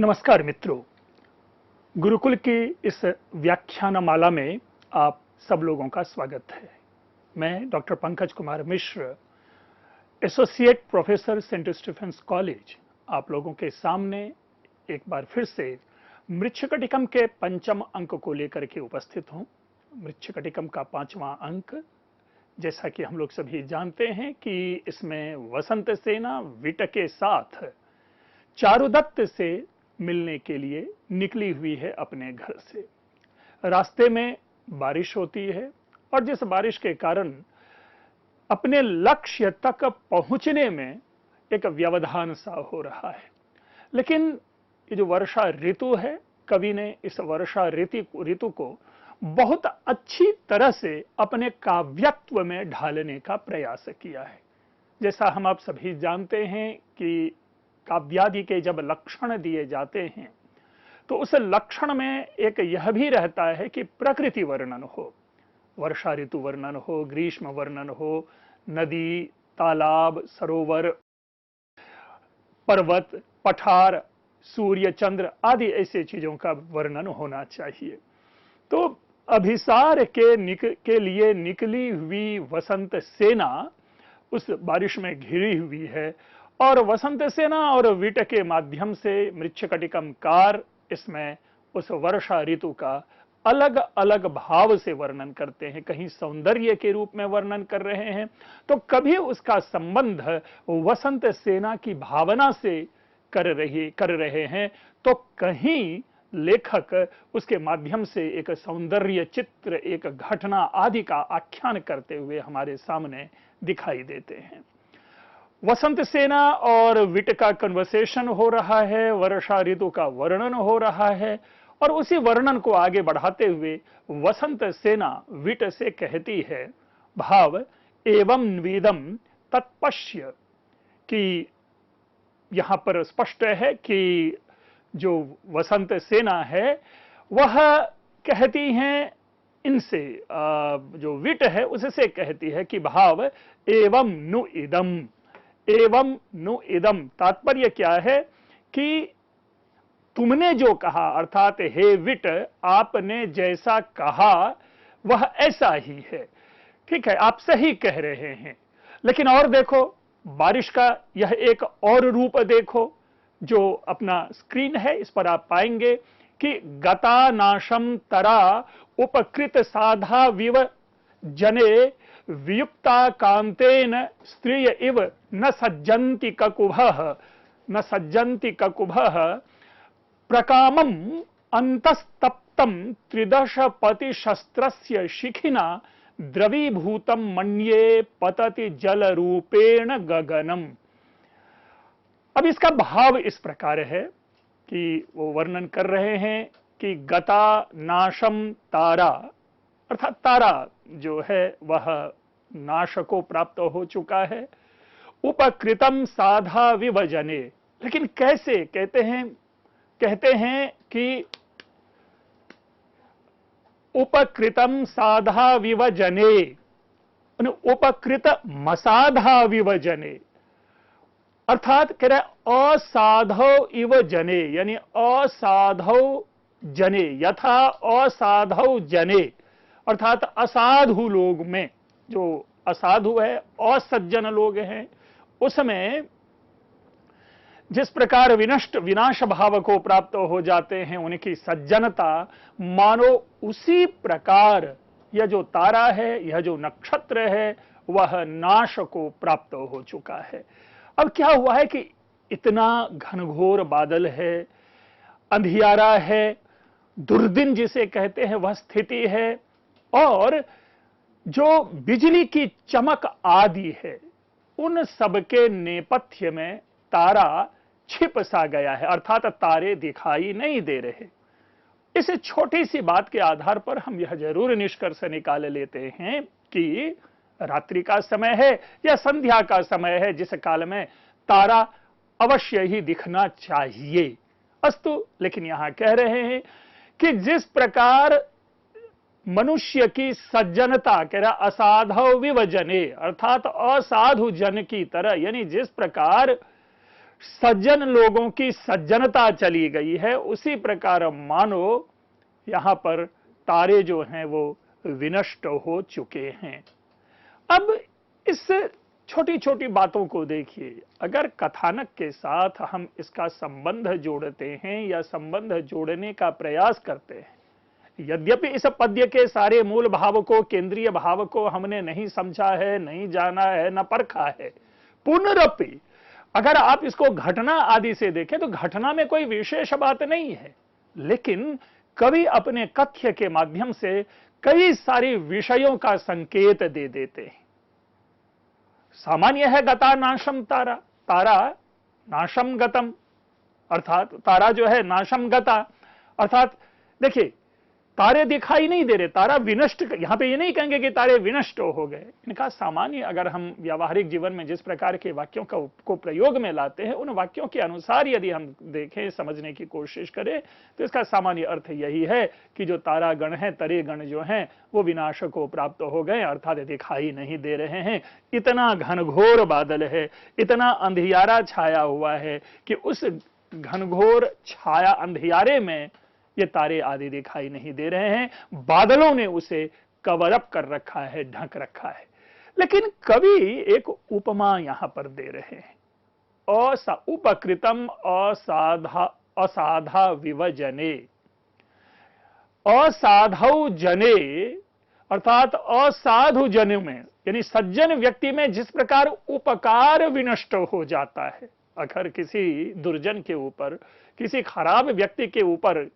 नमस्कार मित्रों, गुरुकुल की इस व्याख्यानमाला में आप सब लोगों का स्वागत है। मैं doctor Pankaj Kumar Mishra, associate professor Saint Stephen's College, आप लोगों के सामने एक बार फिर से मृच्छकटिकम के पंचम अंक को लेकर के उपस्थित हूं। मृच्छकटिकम का पांचवां अंक, जैसा कि हम लोग सभी जानते हैं कि इसमें वसंत सेना विट के साथ चारुदत्त से मिलने के लिए निकली हुई है अपने घर से। रास्ते में बारिश होती है और जिस बारिश के कारण अपने लक्ष्य तक पहुंचने में एक व्यवधान सा हो रहा है। लेकिन ये जो वर्षा ऋतु है, कवि ने इस वर्षा ऋतु को बहुत अच्छी तरह से अपने काव्यत्व में ढालने का प्रयास किया है। जैसा हम आप सभी जानते हैं कि काव्यादि के जब लक्षण दिए जाते हैं तो उस लक्षण में एक यह भी रहता है कि प्रकृति वर्णन हो, वर्षा ऋतु वर्णन हो, ग्रीष्म वर्णन हो, नदी, तालाब, सरोवर, पर्वत, पठार, सूर्य, चंद्र आदि ऐसे चीजों का वर्णन होना चाहिए। तो अभिसार के लिए निकली हुई वसंत सेना उस बारिश में घिरी हुई है और वसंत सेना और विट के माध्यम से मृच्छकटिकम कार इसमें उस वर्षा ऋतु का अलग अलग भाव से वर्णन करते हैं। कहीं सौंदर्य के रूप में वर्णन कर रहे हैं तो कभी उसका संबंध वसंत सेना की भावना से कर रहे हैं, तो कहीं लेखक उसके माध्यम से एक सौंदर्य चित्र, एक घटना आदि का आख्यान करते हुए हमारे सामने दिखाई देते हैं। वसंत सेना और विट का कन्वर्सेशन हो रहा है, वर्षा ऋतु का वर्णन हो रहा है और उसी वर्णन को आगे बढ़ाते हुए वसंत सेना विट से कहती है, भाव एवं न्वीदम तत्पश्य, कि यहां पर स्पष्ट है कि जो वसंत सेना है वह कहती हैं इनसे, जो विट है उससे कहती है कि भाव एवं नु इदम, एवं नु इदम तात्पर्य क्या है कि तुमने जो कहा, अर्थात हे विट आपने जैसा कहा वह ऐसा ही है। ठीक है, आप सही कह रहे हैं, लेकिन और देखो बारिश का यह एक और रूप देखो जो अपना स्क्रीन है इस पर आप पाएंगे कि गता नाशम तरा उपकृत साधा विव जने वियुक्ता कांतेन स्त्रिय इव न सज्जन्ति ककुभः प्रकामम अंतस्तप्तम त्रिदश पति शस्त्रस्य शिखिना द्रवीभूतम मन्ये पतति जल रूपेण गगनम। अब इसका भाव इस प्रकार है कि वो वर्णन कर रहे हैं कि गता नाशम तारा, अर्थात तारा जो है वह नाश को प्राप्त हो चुका है, उपकृतम साधा विभजने, लेकिन कैसे कहते हैं कि उपकृतम साधा विभजने, उपकृत मसाधा विभजने, अर्थात कह रहे असाधव इव जने, यानी असाधव जने, यथा असाधव जने, अर्थात असाधु लोग में, जो असाधु है, असज्जन लोग हैं, उसमें जिस प्रकार विनाश भाव को प्राप्त हो जाते हैं उनकी सज्जनता, मानो उसी प्रकार यह जो तारा है, यह जो नक्षत्र है, वह नाश को प्राप्त हो चुका है। अब क्या हुआ है कि इतना घनघोर बादल है, अंधियारा है, दुर्दिन जिसे कहते हैं वह स्थिति है और जो बिजली की चमक आदि है, उन सबके नेपथ्य में तारा छिप सा गया है, अर्थात तारे दिखाई नहीं दे रहे। इस छोटी सी बात के आधार पर हम यह जरूर निष्कर्ष निकाल लेते हैं कि रात्रि का समय है या संध्या का समय है, जिस काल में तारा अवश्य ही दिखना चाहिए। अस्तु, लेकिन यहां कह रहे हैं कि जिस प्रकार मनुष्य की सज्जनता, कह रहा असाधव विवजने, अर्थात असाधु जन की तरह, यानी जिस प्रकार सज्जन लोगों की सज्जनता चली गई है, उसी प्रकार मानो यहां पर तारे जो हैं वो विनष्ट हो चुके हैं। अब इस छोटी छोटी बातों को देखिए, अगर कथानक के साथ हम इसका संबंध जोड़ते हैं या संबंध जोड़ने का प्रयास करते हैं, यद्यपि इस पद्य के सारे मूल भाव को, केंद्रीय भाव को हमने नहीं समझा है, नहीं जाना है, न परखा है, पुनरपि अगर आप इसको घटना आदि से देखें तो घटना में कोई विशेष बात नहीं है, लेकिन कवि अपने कथ्य के माध्यम से कई सारी विषयों का संकेत दे देते हैं। सामान्य है गता नाशम तारा, तारा नाशम गतम, अर्थात तारा जो है नाशम गता, अर्थात देखिए तारे दिखाई नहीं दे रहे, तारा विनष्ट, यहां पे ये नहीं कहेंगे कि तारे विनष्ट हो गए। इनका सामान्य अगर हम व्यावहारिक जीवन में जिस प्रकार के वाक्यों को प्रयोग में लाते हैं, उन वाक्यों के अनुसार यदि हम देखें, समझने की कोशिश करें, तो इसका सामान्य अर्थ यही है कि जो तारा गण है, तरे गण जो हैं, वो विनाश को प्राप्त हो गए, अर्थात दिखाई नहीं दे रहे हैं। इतना घनघोर बादल है, इतना अंधियारा छाया हुआ है कि उस घनघोर छाया अंधियारे में ये तारे आदि दिखाई नहीं दे रहे हैं, बादलों ने उसे कवर अप कर रखा है, ढक रखा है। लेकिन कवि एक उपमा यहां पर दे रहे हैं, उपकृतम असाधा विवजने, असाधु जने, अर्थात असाधु जन में, यानी सज्जन व्यक्ति में जिस प्रकार उपकार विनष्ट हो जाता है, अगर किसी दुर्जन के ऊपर, किसी खराब व्यक्ति के ऊपर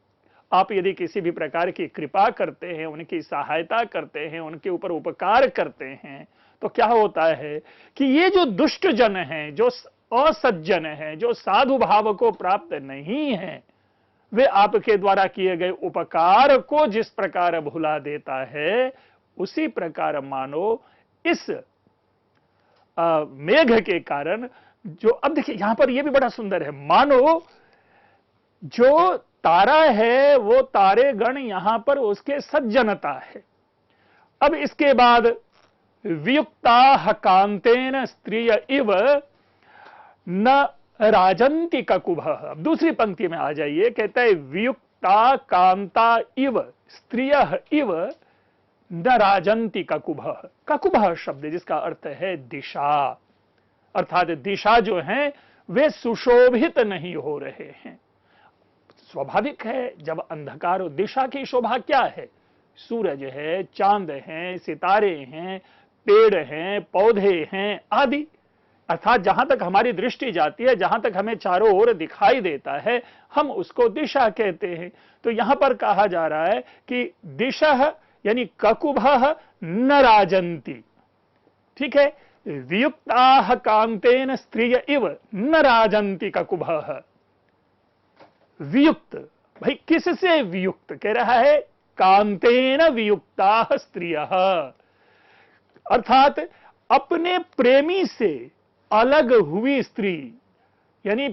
आप यदि किसी भी प्रकार की कृपा करते हैं, उनकी सहायता करते हैं, उनके ऊपर उपकार करते हैं, तो क्या होता है कि ये जो दुष्ट जन हैं, जो असज्जन हैं, जो साधु भाव को प्राप्त नहीं है, वे आपके द्वारा किए गए उपकार को जिस प्रकार भुला देता है, उसी प्रकार मानो इस मेघ के कारण जो, अब देखिए यहां पर यह भी बड़ा सुंदर है, मानो जो तारा है वो तारे गण यहां पर उसके सज्जनता है। अब इसके बाद वियुक्ता कांतेन स्त्रिय इव न राजंती ककुभ, अब दूसरी पंक्ति में आ जाइए, कहता है वियुक्ता कांता इव स्त्रिय इव न राजंती ककुभ। ककुभ शब्द जिसका अर्थ है दिशा, अर्थात दिशा जो है वे सुशोभित नहीं हो रहे हैं। स्वाभाविक है, जब अंधकार, दिशा की शोभा क्या है? सूरज है, चांद है, सितारे हैं, पेड़ हैं, पौधे हैं आदि, अर्थात जहां तक हमारी दृष्टि जाती है, जहां तक हमें चारों ओर दिखाई देता है, हम उसको दिशा कहते हैं। तो यहां पर कहा जा रहा है कि दिशा यानी ककुभः न राजंती, ठीक है, वियुक्ताः कांतेन स्त्रिय इव न राजंती ककुभः। वियुक्त, भाई किससे वियुक्त? कह रहा है कांतेन वियुक्ता स्त्रियः, अर्थात अपने प्रेमी से अलग हुई स्त्री, यानी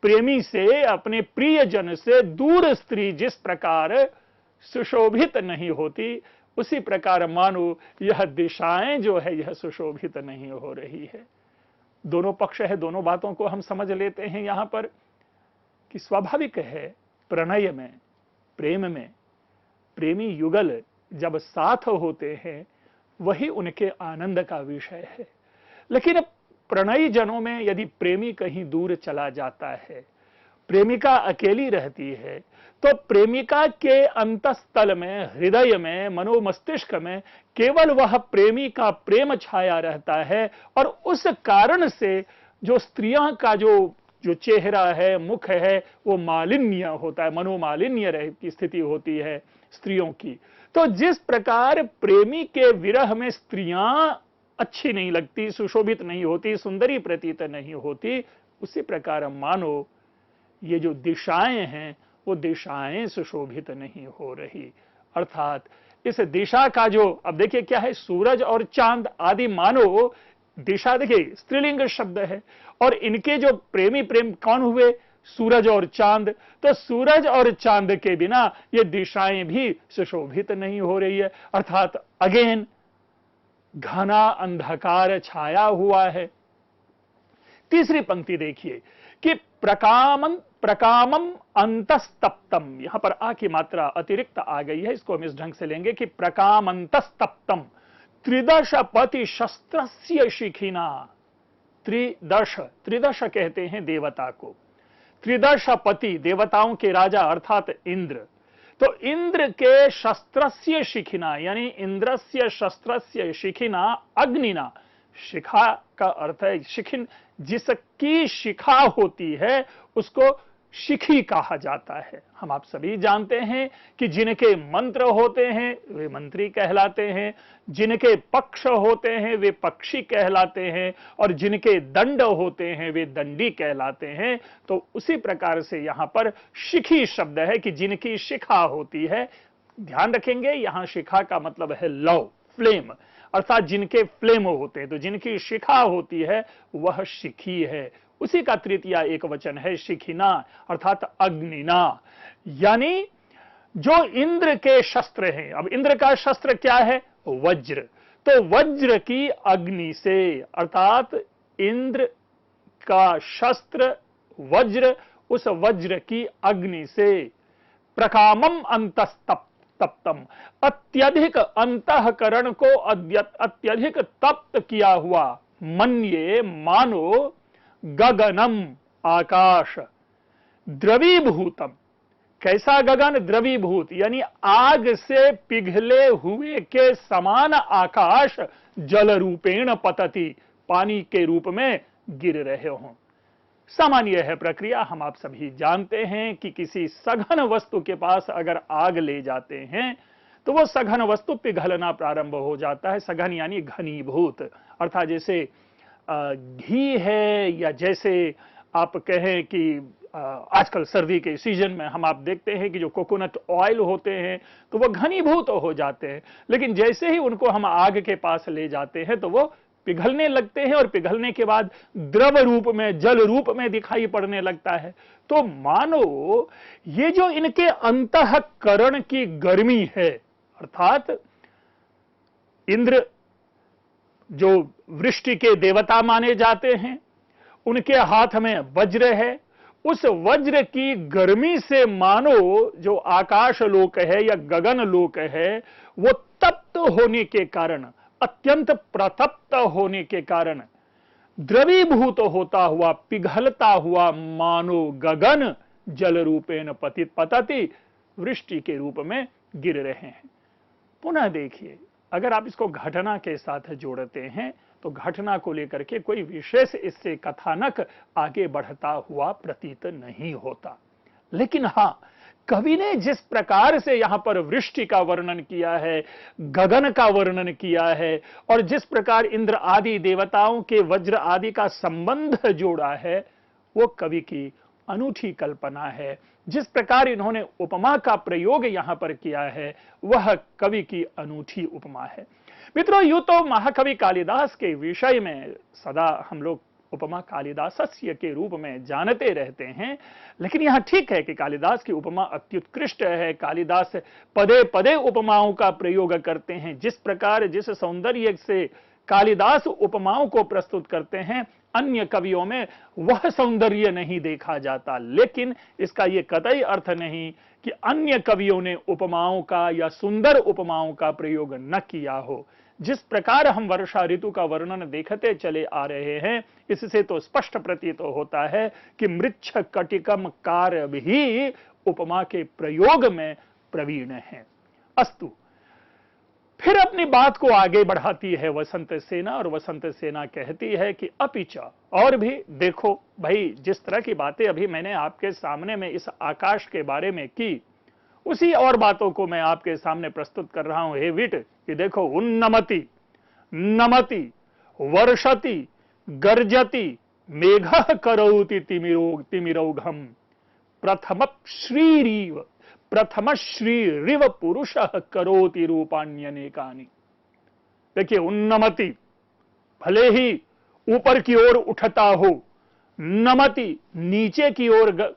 प्रेमी से, अपने प्रियजन से दूर स्त्री जिस प्रकार सुशोभित नहीं होती, उसी प्रकार मानो यह दिशाएं जो है यह सुशोभित नहीं हो रही है। दोनों पक्ष है, दोनों बातों को हम समझ लेते हैं यहां पर कि स्वाभाविक है प्रणय में, प्रेम में, प्रेमी युगल जब साथ होते हैं वही उनके आनंद का विषय है। लेकिन प्रणयी जनों में यदि प्रेमी कहीं दूर चला जाता है, प्रेमिका अकेली रहती है, तो प्रेमिका के अंतस्थल में, हृदय में, मनोमस्तिष्क में केवल वह प्रेमी का प्रेम छाया रहता है, और उस कारण से जो स्त्रियां का जो चेहरा है, मुख है, वो मालिन्य होता है, मनोमालिन्य की स्थिति होती है स्त्रियों की। तो जिस प्रकार प्रेमी के विरह में स्त्रियां अच्छी नहीं लगती, सुशोभित नहीं होती, सुंदरी प्रतीत नहीं होती, उसी प्रकार मानो ये जो दिशाएं हैं वो दिशाएं सुशोभित नहीं हो रही। अर्थात इस दिशा का जो, अब देखिए क्या है, सूरज और चांद आदि मानो दिशा, देखिए स्त्रीलिंग शब्द है, और इनके जो प्रेमी प्रेम कौन हुए? सूरज और चांद। तो सूरज और चांद के बिना ये दिशाएं भी सुशोभित नहीं हो रही है, अर्थात अगेन घना अंधकार छाया हुआ है। तीसरी पंक्ति देखिए कि प्रकामम अंतस्तप्तम, यहां पर आ की मात्रा अतिरिक्त आ गई है, इसको हम इस ढंग से लेंगे कि प्रकामंतस्तप्तम त्रिदश पति शस्त्रस्य शिखिना। त्रिदश, त्रिदश कहते हैं देवता को, त्रिदश पति देवताओं के राजा अर्थात इंद्र। तो इंद्र के शस्त्रस्य शिखिना यानी इंद्रस्य शस्त्रस्य शिखिना अग्निना, शिखा का अर्थ है शिखिन, जिसकी शिखा होती है उसको शिखी कहा जाता है। हम आप सभी जानते हैं कि जिनके मंत्र होते हैं वे मंत्री कहलाते हैं, जिनके पक्ष होते हैं वे पक्षी कहलाते हैं, और जिनके दंड होते हैं वे दंडी कहलाते हैं। तो उसी प्रकार से यहां पर शिखी शब्द है कि जिनकी शिखा होती है। ध्यान रखेंगे यहां शिखा का मतलब है लौ, फ्लेम, अर्थात जिनके फ्लेम होते हैं। तो जिनकी शिखा होती है वह शिखी है। उसी का तृतीया एक वचन है शिखिना अर्थात अग्निना, यानी जो इंद्र के शस्त्र हैं। अब इंद्र का शस्त्र क्या है? वज्र। तो वज्र की अग्नि से, अर्थात इंद्र का शस्त्र वज्र, उस वज्र की अग्नि से प्रकामम अंतस्तप्तम, अत्यधिक अंतःकरण को अत्यधिक तप्त किया हुआ, मन्ये मानो गगनम आकाश, द्रवीभूतम, कैसा गगन? द्रवीभूत, यानी आग से पिघले हुए के समान आकाश जल रूपेण पतति, पानी के रूप में गिर रहे हों। सामान्य है प्रक्रिया, हम आप सभी जानते हैं कि किसी सघन वस्तु के पास अगर आग ले जाते हैं तो वो सघन वस्तु पिघलना प्रारंभ हो जाता है। सघन यानी घनीभूत, अर्थात जैसे घी है, या जैसे आप कहें कि आजकल सर्दी के सीजन में हम आप देखते हैं कि जो कोकोनट ऑयल होते हैं तो वो घनीभूत हो जाते हैं, लेकिन जैसे ही उनको हम आग के पास ले जाते हैं तो वो पिघलने लगते हैं, और पिघलने के बाद द्रव रूप में, जल रूप में दिखाई पड़ने लगता है। तो मानो ये जो इनके अंतःकरण की गर्मी है, अर्थात इंद्र जो वृष्टि के देवता माने जाते हैं, उनके हाथ में वज्र है, उस वज्र की गर्मी से मानो जो आकाश लोक है या गगन लोक है वो तप्त होने के कारण, अत्यंत प्रतप्त होने के कारण द्रवीभूत होता हुआ, पिघलता हुआ मानो गगन जल रूपेण पतति, वृष्टि के रूप में गिर रहे हैं। पुनः देखिए, अगर आप इसको घटना के साथ जोड़ते हैं तो घटना को लेकर के कोई विशेष इससे कथानक आगे बढ़ता हुआ प्रतीत नहीं होता। लेकिन हां, कवि ने जिस प्रकार से यहां पर वृष्टि का वर्णन किया है, गगन का वर्णन किया है, और जिस प्रकार इंद्र आदि देवताओं के वज्र आदि का संबंध जोड़ा है, वो कवि की अनूठी कल्पना है। जिस प्रकार इन्होंने उपमा का प्रयोग यहां पर किया है वह कवि की अनूठी उपमा है। मित्रों, यूं तो महाकवि कालिदास के विषय में सदा हम लोग उपमा कालिदासस्य के रूप में जानते रहते हैं, लेकिन यहां ठीक है कि कालिदास की उपमा अत्युत्कृष्ट है। कालिदास पदे पदे उपमाओं का प्रयोग करते हैं। जिस प्रकार, जिस सौंदर्य से कालिदास उपमाओं को प्रस्तुत करते हैं, अन्य कवियों में वह सौंदर्य नहीं देखा जाता। लेकिन इसका यह कतई अर्थ नहीं कि अन्य कवियों ने उपमाओं का या सुंदर उपमाओं का प्रयोग न किया हो। जिस प्रकार हम वर्षा ऋतु का वर्णन देखते चले आ रहे हैं, इससे तो स्पष्ट प्रतीत होता है कि मृच्छ कटिकम कार भी उपमा के प्रयोग में प्रवीण है। अस्तु, फिर अपनी बात को आगे बढ़ाती है वसंत सेना, और वसंत सेना कहती है कि अपिच, और भी देखो भाई, जिस तरह की बातें अभी मैंने आपके सामने में इस आकाश के बारे में की, उसी और बातों को मैं आपके सामने प्रस्तुत कर रहा हूं। हे विट, कि देखो, उन्नमति नमति वर्षति गर्जति मेघः करोति तिमिरौघम प्रथम श्रीरिव पुरुषः करोति रूपाण्यनेकानि। देखिए, उन्नमति, भले ही ऊपर की ओर उठता हो, नमति, नीचे की ओर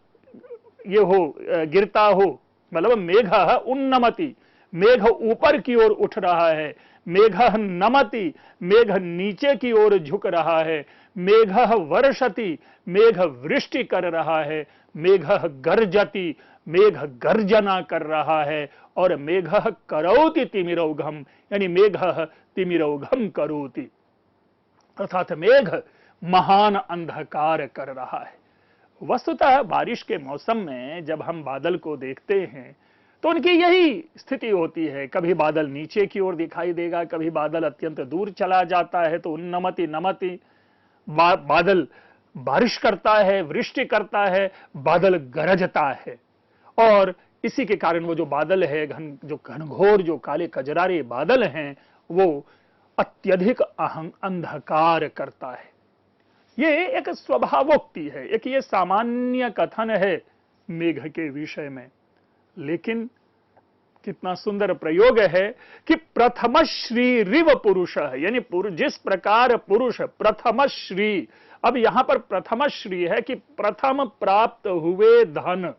ये हो, गिरता हो, मतलब मेघ उन्नमति, मेघ ऊपर की ओर उठ रहा है, मेघ नमति, मेघ नीचे की ओर झुक रहा है, मेघः वर्षति, मेघ वृष्टि कर रहा है, मेघः गर्जति, मेघ गर्जना कर रहा है, और मेघः करोति तिमिरौघम, यानी मेघः तिमिरौघम करोति, अर्थात मेघ महान अंधकार कर रहा है। वस्तुतः बारिश के मौसम में जब हम बादल को देखते हैं तो उनकी यही स्थिति होती है, कभी बादल नीचे की ओर दिखाई देगा, कभी बादल अत्यंत दूर चला जाता है तो उन्नमति नमति, बादल बारिश करता है, वृष्टि करता है, बादल गरजता है, और इसी के कारण वो जो बादल है, जो घनघोर, जो काले कजरारे बादल हैं, वो अत्यधिक अंधकार करता है। ये एक स्वभावोक्ति है, एक ये सामान्य कथन है मेघ के विषय में, लेकिन कितना सुंदर प्रयोग है कि प्रथम श्री रिव पुरुष, यानी जिस प्रकार पुरुष प्रथम श्री, अब यहां पर प्रथम श्री है कि प्रथम प्राप्त हुए धन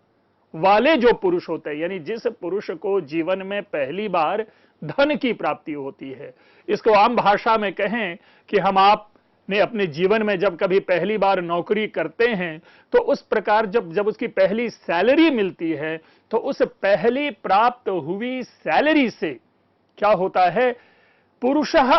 वाले जो पुरुष होते हैं, यानी जिस पुरुष को जीवन में पहली बार धन की प्राप्ति होती है। इसको आम भाषा में कहें कि हम आप ने अपने जीवन में जब कभी पहली बार नौकरी करते हैं तो उस प्रकार जब उसकी पहली सैलरी मिलती है तो उस पहली प्राप्त हुई सैलरी से क्या होता है, पुरुषः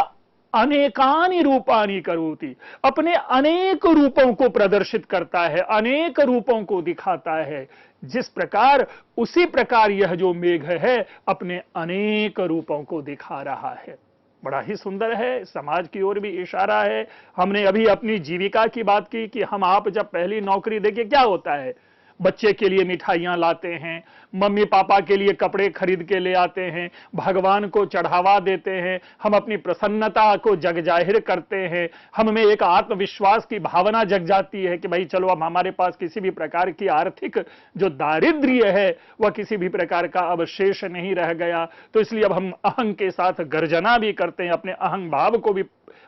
अनेकानि रूपानि करोति, अपने अनेक रूपों को प्रदर्शित करता है, अनेक रूपों को दिखाता है। जिस प्रकार उसी प्रकार यह जो मेघ है अपने अनेक रूपों को दिखा रहा है। बड़ा ही सुंदर है, समाज की ओर भी इशारा है। हमने अभी अपनी जीविका की बात की कि हम आप जब पहली नौकरी देखिए क्या होता है, बच्चे के लिए मिठाइयां लाते हैं, मम्मी पापा के लिए कपड़े खरीद के ले आते हैं, भगवान को चढ़ावा देते हैं, हम अपनी प्रसन्नता को जग जाहिर करते हैं, हम में एक आत्मविश्वास की भावना जग जाती है कि भाई चलो अब हमारे पास किसी भी प्रकार की आर्थिक जो दारिद्र्य है वह किसी भी प्रकार का अवशेष नहीं रह गया, तो इसलिए अब हम अहंग के साथ गर्जना भी करते हैं, अपने अहंग भाव को भी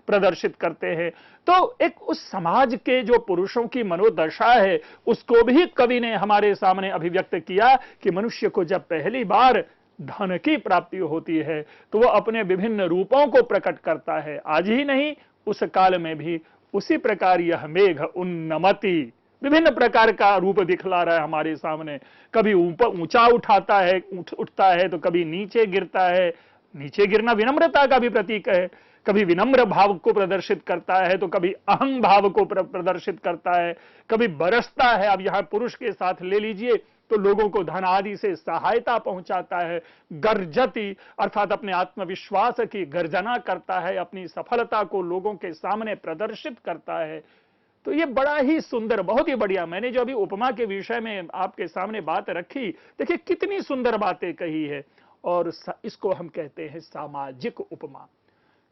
प्रदर्शित करते हैं। तो एक उस समाज के जो पुरुषों की मनोदशा है उसको भी कवि ने हमारे सामने अभिव्यक्त किया कि मनुष्य को जब पहली बार धन की प्राप्ति होती है तो वह अपने विभिन्न रूपों को प्रकट करता है। आज ही नहीं, उस काल में भी उसी प्रकार यह मेघ उन्नमति, विभिन्न प्रकार का रूप दिखला रहा है हमारे सामने। कभी ऊपर ऊंचा उठता है तो कभी नीचे गिरता है, नीचे गिरना विनम्रता का भी प्रतीक है, कभी विनम्र भाव को प्रदर्शित करता है तो कभी अहंग भाव को प्रदर्शित करता है, कभी बरसता है। अब यहां पुरुष के साथ ले लीजिए तो लोगों को धन आदि से सहायता पहुंचाता है। गर्जति अर्थात अपने आत्मविश्वास की गर्जना करता है, अपनी सफलता को लोगों के सामने प्रदर्शित करता है। तो ये बड़ा ही सुंदर, बहुत ही बढ़िया। मैंने जो अभी उपमा के विषय में आपके सामने बात रखी, देखिए कितनी सुंदर बातें कही है, और इसको हम कहते हैं सामाजिक उपमा।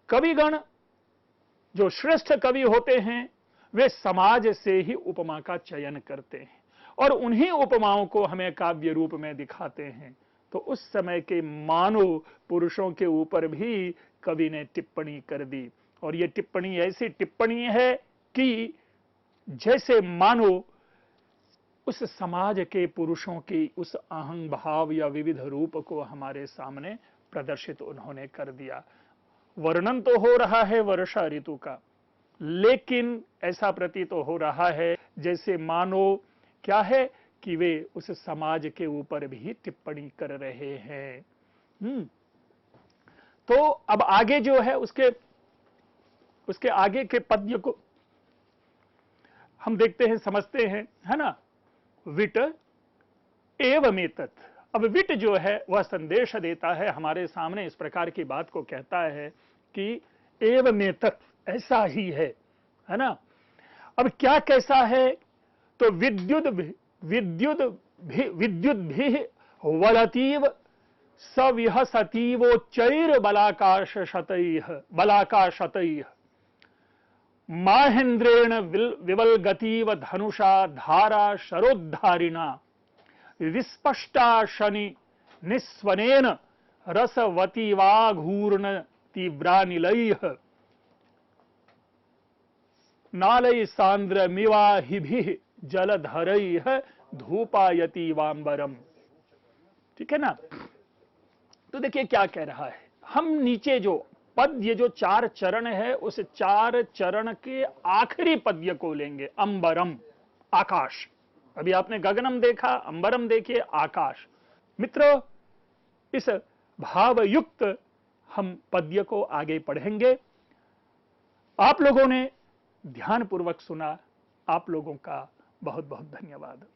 कविगण जो श्रेष्ठ कवि होते हैं वे समाज से ही उपमा का चयन करते हैं और उन्हीं उपमाओं को हमें काव्य रूप में दिखाते हैं। तो उस समय के मानव पुरुषों के ऊपर भी कवि ने टिप्पणी कर दी, और ये टिप्पणी ऐसी टिप्पणी है कि जैसे मानो उस समाज के पुरुषों की उस अहंग भाव या विविध रूप को हमारे सामने प्रदर्शित उन्होंने कर दिया। वर्णन तो हो रहा है वर्षा ऋतु का, लेकिन ऐसा प्रतीत तो हो रहा है जैसे मानो क्या है कि वे उस समाज के ऊपर भी टिप्पणी कर रहे हैं। तो अब आगे जो है उसके आगे के पद्य को हम देखते हैं, समझते हैं, है ना। विट एवमेतत्, अब विट जो है वह संदेश देता है हमारे सामने, इस प्रकार की बात को कहता है कि एवमेतत्, ऐसा ही है ना। अब क्या कैसा है, तो विद्युत भी वलतीव सविहसतीवोच्चैर बलाकाशतैः माहेन्द्रेण विवल्गतीव धनुषा धारा शरोद्धारिणा विस्पष्टा शनि निस्वनेन रसवतीवाघूर्ण तीव्रानिलैः नालय सांद्रमिवाहिभिः जलधरैः धूपायति वांबरम। ठीक है ना। तो देखिए क्या कह रहा है, हम नीचे जो पद, ये जो 4 चरण है, उस 4 चरण के आखिरी पद्य को लेंगे, अंबरम, आकाश। अभी आपने गगनम देखा, अंबरम देखिए, आकाश। मित्रों, इस भावयुक्त हम पद्य को आगे पढ़ेंगे। आप लोगों ने ध्यानपूर्वक सुना, आप लोगों का बहुत बहुत धन्यवाद।